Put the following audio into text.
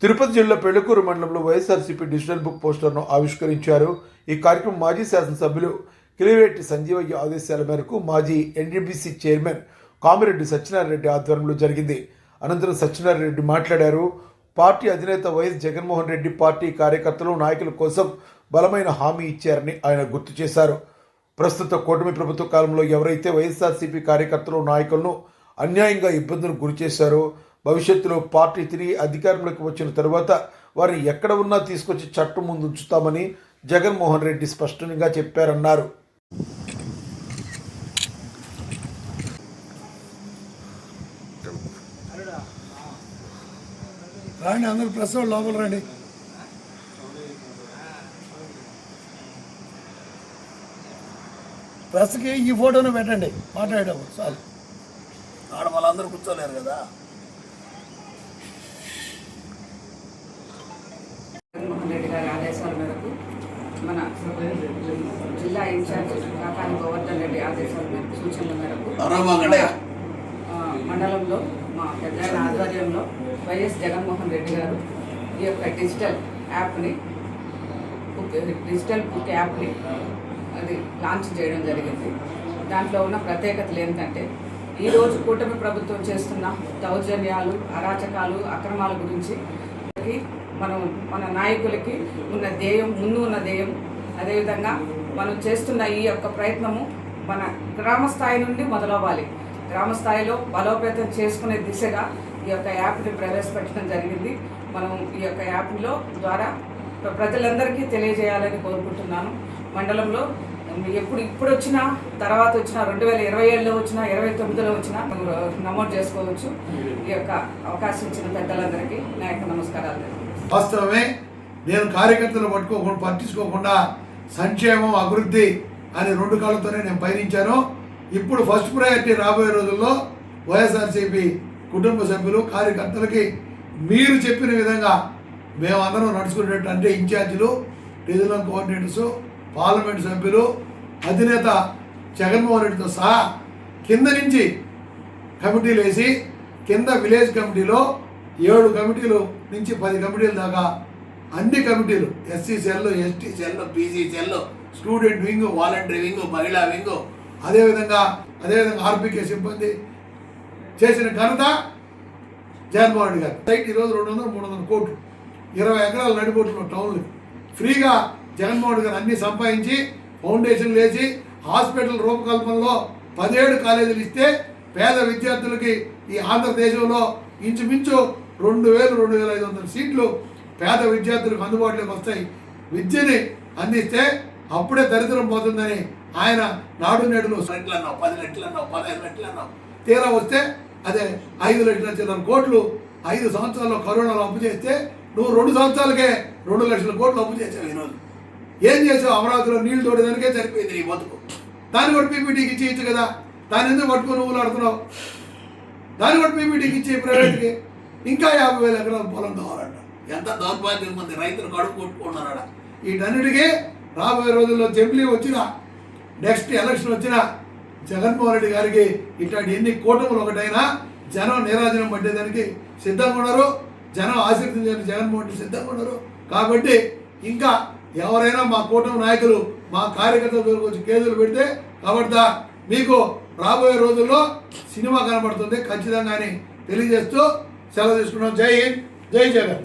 తిరుపతి జిల్లా పెళ్లకూరు మండలంలో YSRCP digital book పోస్టర్ను ఆవిష్కరించారు. ఈ కార్యక్రమం మాజీ శాసనసభ్యులు కిలివేటి సంజీవయ్య ఆదేశాల మేరకు మాజీ ఎన్డీబీసీ చైర్మన్ కామిరెడ్డి సత్యనారాయణ రెడ్డి ఆధ్వర్యంలో జరిగింది. అనంతరం సత్యనారాయణ రెడ్డి మాట్లాడారు. పార్టీ అధినేత వైఎస్ జగన్మోహన్ రెడ్డి పార్టీ కార్యకర్తలు, నాయకుల కోసం బలమైన హామీ ఇచ్చారని ఆయన గుర్తు చేశారు. ప్రస్తుత కూటమి ప్రభుత్వ కాలంలో ఎవరైతే వైఎస్ఆర్సీపీ కార్యకర్తలు, నాయకులను అన్యాయంగా ఇబ్బందులకు గురి చేశారో, భవిష్యత్తులో పార్టీ తిరిగి అధికారంలోకి వచ్చిన తరువాత వారిని ఎక్కడ ఉన్నా తీసుకొచ్చి చట్టం ముందు ఉంచుతామని జగన్మోహన్ రెడ్డి స్పష్టంగా చెప్పారన్నారు. రండి, అందరూ ప్రెస్ వాళ్ళు లోపల రండి. ప్రెస్కి ఈ ఫోటోను పెట్టండి, మాట్లాడేటప్పుడు చాలు. ఆడ వాళ్ళందరూ కూర్చోలేరు కదా. జగన్మోహన్ రెడ్డి గారి ఆదేశాల మేరకు మన జిల్లా ఇన్ఛార్జ్ కాకాని గోవర్ధన్ రెడ్డి ఆదేశాల మేరకు, సూచనల మేరకు మండలంలో మా పెద్ద ఆధ్వర్యంలో వైఎస్ జగన్మోహన్ రెడ్డి గారు ఈ యొక్క డిజిటల్ బుక్ యాప్ని అది లాంచ్ చేయడం జరిగింది. దాంట్లో ఉన్న ప్రత్యేకతలు ఏంటంటే, ఈరోజు కూటమి ప్రభుత్వం చేస్తున్న దౌర్జన్యాలు, అరాచకాలు, అక్రమాల గురించి మన నాయకులకి ముందు ఉన్న ధ్యేయం, అదేవిధంగా మనం చేస్తున్న ఈ యొక్క ప్రయత్నము మన గ్రామ స్థాయి నుండి మొదలవ్వాలి. గ్రామ స్థాయిలో బలోపేతం చేసుకునే దిశగా ఈ యొక్క యాప్ని ప్రవేశపెట్టడం జరిగింది. మనం ఈ యొక్క యాప్లో ద్వారా ప్రజలందరికీ తెలియజేయాలని కోరుకుంటున్నాను. మండలంలో ఇప్పుడు వచ్చినా, తర్వాత వచ్చినా, 2027లో వచ్చినా, 2029లో వచ్చినా నమోదు చేసుకోవచ్చు. ఈ యొక్క అవకాశం ఇచ్చిన పెద్దలందరికీ నా యొక్క నమస్కారాలు. వాస్తవమే, నేను కార్యకర్తలు పట్టించుకోకుండా సంక్షేమం, అభివృద్ధి అని రెండు కాళ్ళతోనే నేను పయనించాను. ఇప్పుడు ఫస్ట్ ప్రయారిటీ రాబోయే రోజుల్లో వైఎస్ఆర్సీపీ కుటుంబ సభ్యులు, కార్యకర్తలకి మీరు చెప్పిన విధంగా మేమందరం నడుచుకునేటట్టు, అంటే ఇన్ఛార్జీలు, రీజనల్ కోఆర్డినేటర్స్, పార్లమెంట్ సభ్యులు, అధినేత జగన్మోహన్ రెడ్డితో సహా కింద నుంచి కమిటీలు వేసి, కింద విలేజ్ కమిటీలో 7 కమిటీలు నుంచి 10 కమిటీల దాకా అన్ని కమిటీలు, SC cell, ST cell, BC cell, student wing, voluntary wing, మహిళా వింగ్, అదేవిధంగా ఆర్పీకే సిబ్బంది చేసిన ఘనత జగన్మోహన్ రెడ్డి గారు. సైట్ ఈరోజు 200-300 కోట్లు, 20 ఎకరాల నడిబొట్టులో టౌన్లు ఫ్రీగా జగన్మోహన్ రెడ్డి గారు అన్ని సంపాదించి, ఫౌండేషన్లు వేసి, హాస్పిటల్ రూపకల్పనలో 17 కాలేజీలు ఇస్తే పేద విద్యార్థులకి ఈ ఆంధ్రదేశంలో ఇంచుమించు 2000-2500 సీట్లు పేద విద్యార్థులకు అందుబాటులోకి వస్తాయి. విద్యని అందిస్తే అప్పుడే దరిద్రం పోతుందని ఆయన నాడు నేడులో 2 రెట్లన్నావు, 10 రెట్లన్నావు, 15 రెట్లన్నావు, తీరా వస్తే అదే 5 లక్షల కోట్లు 5 సంవత్సరాల్లో కరోనాలో అప్పు చేస్తే నువ్వు 2 సంవత్సరాలకే 2 లక్షల కోట్లు అప్పు చేసావు. ఈరోజు ఏం చేసావు? అమరావతిలో నీళ్లు తోడేదానికే సరిపోయింది నీ బతుకు. దాన్ని కూడా పీపీటీకి ఇచ్చేయచ్చు కదా. దాన్ని ఎందుకు పట్టుకొని నువ్వులు ఆడుతున్నావు? దాన్ని కూడా పీపీటీకి ఇచ్చి ప్రైవేట్కి ఇంకా 50,000 ఎకరాల పొలం కావాలంట. ఎంత దౌర్భాగ్యం మంది రైతులు కడుపు కొట్టుకున్నారట. వీటన్నిటికీ రాబోయే రోజుల్లో జంబ్లీ వచ్చినా, నెక్స్ట్ ఎలక్షన్ వచ్చినా జగన్మోహన్ రెడ్డి గారికి ఇట్లాంటి ఎన్ని కూటములు ఒకటైనా జనం నీరాజనం పట్టేదానికి సిద్ధంగా ఉన్నారు. జనం ఆశీర్వదించడానికి జగన్మోహన్ రెడ్డి సిద్ధంగా ఉన్నారు. కాబట్టి ఇంకా ఎవరైనా మా కూటమి నాయకులు, మా కార్యకర్తలు వచ్చి కేసులు పెడితే ఖబర్దార్, మీకు రాబోయే రోజుల్లో సినిమా కనబడుతుంది ఖచ్చితంగా అని తెలియజేస్తూ సెలవు తీసుకున్నాం. జై హింద్, జై జగన్.